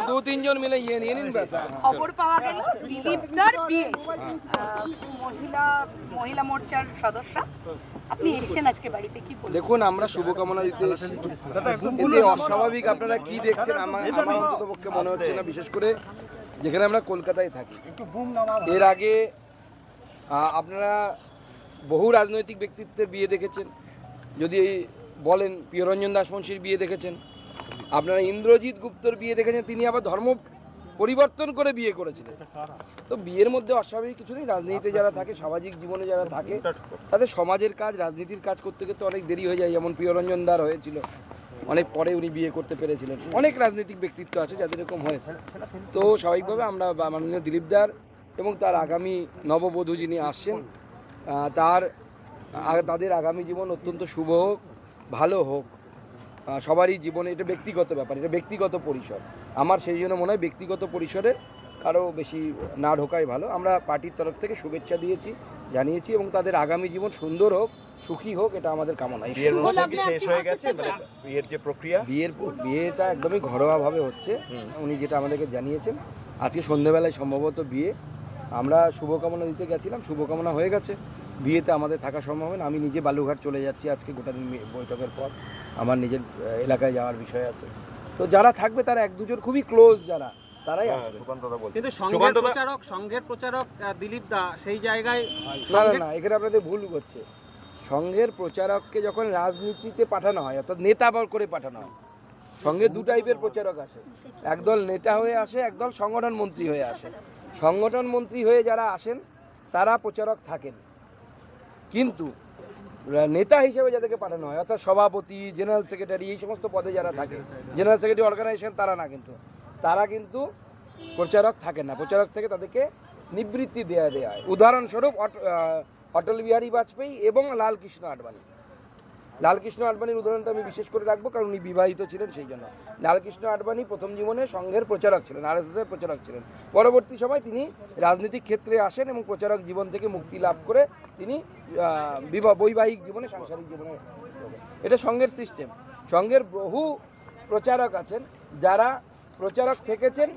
দু তিনজন মিলে ইয়ে নিয়ে নিন ব্যাস। খবর পাওয়া গেল দিলীপদার বিয়ে, মহিলা মোর্চার সদস্য, আপনি এসেছেন আজকে বাড়িতে, কি বলবেন? দেখুন, আমরা শুভকামনা দিতে এসেছি। এতে অস্বাভাবিক আপনারা কি দেখছেন আমার অন্ততপক্ষে মনে হচ্ছে না, বিশেষ করে যেখানে আমরা কলকাতায় থাকি। এর আগে আপনারা বহু রাজনৈতিক ব্যক্তিত্বের বিয়ে দেখেছেন, যদি বলেন প্রিয়রঞ্জন দাসমুন্সির বিয়ে দেখেছেন, আপনারা ইন্দ্রজিৎ গুপ্তর বিয়ে দেখেছেন, তিনি আবার ধর্ম পরিবর্তন করে বিয়ে করেছিলেন। তো বিয়ের মধ্যে অস্বাভাবিক কিছু নেই। রাজনীতিতে যারা থাকে, সামাজিক জীবনে যারা থাকে, তাদের সমাজের কাজ, রাজনীতির কাজ করতে করতে অনেক দেরি হয়ে যায়। যেমন প্রিয়রঞ্জন দার হয়েছিল, অনেক পরে উনি বিয়ে করতে পেরেছিলেন। অনেক রাজনৈতিক ব্যক্তিত্ব আছে যাদের এরকম হয়েছে। তো স্বাভাবিকভাবে আমরা মাননীয় দিলীপদার এবং তার আগামী নববধূ যিনি আসছেন, তাদের আগামী জীবন অত্যন্ত শুভ হোক, ভালো হোক। সবারই জীবনে এটা ব্যক্তিগত ব্যাপার, এটা ব্যক্তিগত পরিসর। আমার সেই জন্য মনে হয় ব্যক্তিগত পরিসরে কারো বেশি না ঢোকাই ভালো। আমরা পার্টির তরফ থেকে শুভেচ্ছা দিয়েছি, জানিয়েছি, এবং তাদের আগামী জীবন সুন্দর হোক, সুখী হোক, এটা আমাদের কামনা। বিয়েটা একদমই ঘরোয়াভাবে হচ্ছে, উনি যেটা আমাদেরকে জানিয়েছেন। আজকে সন্ধ্যেবেলায় সম্ভবত বিয়ে। আমরা শুভকামনা দিতে গেছিলাম, শুভকামনা হয়ে গেছে। বিয়েতে আমাদের থাকা সম্ভব হয় না। আমি নিজে বালুঘাট চলে যাচ্ছি আজকে, গোটা দিন বৈঠকের পর আমার নিজের এলাকায় যাওয়ার বিষয় আছে। তো যারা থাকবে তারা এক দুজন খুবই ক্লোজ যারা, তারাই আসবে। কিন্তু সংঘের প্রচারক দিলীপ দা সেই জায়গায় না, এখানে আপনাদের ভুল করছে। সংঘের প্রচারককে যখন রাজনীতিতে পাঠানো হয়, অর্থাৎ নেতা করে পাঠানো হয়, সঙ্গে দু টাইপের প্রচারক আসে। একদল নেতা হয়ে আসে, একদল সংগঠন মন্ত্রী হয়ে আসে। সংগঠন মন্ত্রী হয়ে যারা আসেন তারা প্রচারক থাকেন, কিন্তু নেতা হিসেবে যাদেরকে পাঠানো হয়, অর্থাৎ সভাপতি, জেনারেল সেক্রেটারি, এই সমস্ত পদে যারা থাকে, জেনারেল সেক্রেটারি অর্গানাইজেশন, তারা কিন্তু প্রচারক থাকেন না। প্রচারক থেকে তাদেরকে নিবৃত্তি দেওয়া হয়। উদাহরণস্বরূপ অটল বিহারী বাজপেয়ী এবং লালকৃষ্ণ আডবাণীর উদাহরণটা আমি বিশেষ করে রাখবো, কারণ উনি বিবাহিত ছিলেন, সেই জন্য। লালকৃষ্ণ আডবাণী প্রথম জীবনে সংঘের প্রচারক ছিলেন, আরএসএসের প্রচারক ছিলেন। পরবর্তী সময় তিনি রাজনৈতিক ক্ষেত্রে আসেন এবং প্রচারক জীবন থেকে মুক্তি লাভ করে তিনি বৈবাহিক জীবনে, সাংসারিক জীবনে। এটা সংঘের সিস্টেম। সংঘের বহু প্রচারক আছেন যারা প্রচারক থেকেছেন,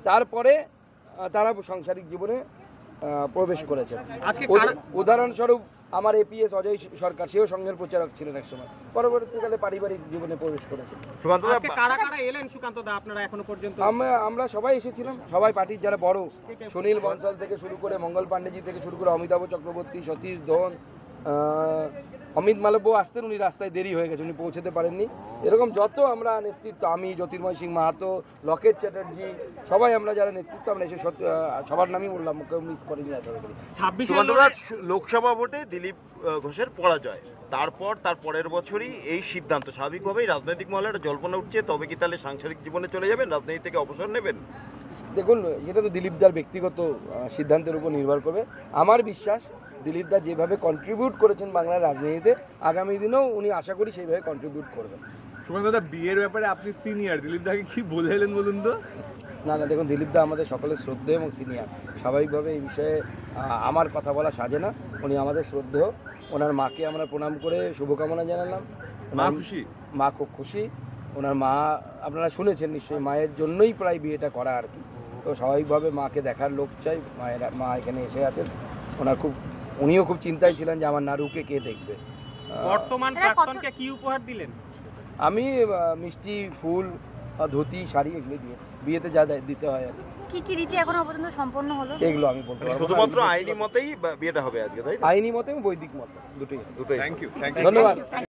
তারপরে তারা সাংসারিক জীবনে প্রবেশ করেছেন। উদাহরণস্বরূপ আমার এপিএস অজয় সরকার, সেও সংঘের প্রচারক ছিলেন এক সময়, পরবর্তীকালে পারিবারিক জীবনে প্রবেশ করেছেন। আমরা সবাই এসেছিলাম, সবাই পার্টির যারা বড়, সুনীল বনসাল থেকে শুরু করে, মঙ্গল পাণ্ডেজি থেকে শুরু করে, অমিতাভ চক্রবর্তী, সতীশ ধন, অমিত মালব্য আসতেন, উনি রাস্তায় দেরি হয়ে গেছে, উনি পৌঁছতে পারেননি। এরকম যত আমরা নেতৃত্ব, আমি, জ্যোতির্ময় সিং মাহাতো, লকেট চ্যাটার্জি, সবাই আমরা যারা নেতৃত্ব, আমরা এসে সবার নামই বললাম, কেউ মিস করিনি। 26 লোকসভা ভোটে দিলীপ ঘোষের পরাজয়, তার পরের বছরই এই সিদ্ধান্ত। স্বাভাবিকভাবেই রাজনৈতিক মহলে একটা জল্পনা উঠছে, তবে কি তাহলে সাংসারিক জীবনে চলে যাবেন, রাজনীতি থেকে অবসর নেবেন? দেখুন, এটা তো দিলীপদার ব্যক্তিগত সিদ্ধান্তের উপর নির্ভর করবে। আমার বিশ্বাস দিলীপদা যেভাবে কন্ট্রিবিউট করেছেন বাংলার রাজনীতিতে, আগামী দিনেও উনি আশা করি সেইভাবে কন্ট্রিবিউট করবেন। সুকান্ত দা, বিয়ের ব্যাপারে আপনি সিনিয়র, দিলীপদাকে কি বললেন বলুন তো? না, দেখুন, দিলীপদা আমাদের সকলের শ্রদ্ধেয় এবং সিনিয়র। স্বাভাবিকভাবে এই বিষয়ে আমার কথা বলা সাজে না। উনি আমাদের শ্রদ্ধেয়। ওনার মাকে আমরা প্রণাম করে শুভকামনা জানালাম। মা খুব খুশি। ওনার মা আপনারা শুনেছেন নিশ্চয়ই, মায়ের জন্যই প্রায় বিয়েটা করা আর কি। তো স্বাভাবিকভাবে মাকে দেখার লোক চাই, মা এখানে এসে আছেন। উনিও খুব চিন্তায় ছিলেন যে আমার নারুকে কে দেখবে। বর্তমান প্রাক্তনকে কি উপহার দিলেন? আমি মিষ্টি, ফুল, ধুতি, শাড়ি এগুলো দিয়েছি। বিয়েতে যা দিতে হয় আর কি রীতি এখনো পর্যন্ত সম্পন্ন হলো, এগুলো আমি বলতে পারবো। শুধুমাত্র আইনি মতেই বিয়েটা হবে আজকে, তাই? আইনি মতে এবং বৈদিক মতে, দুটোই। থ্যাংক ইউ, ধন্যবাদ।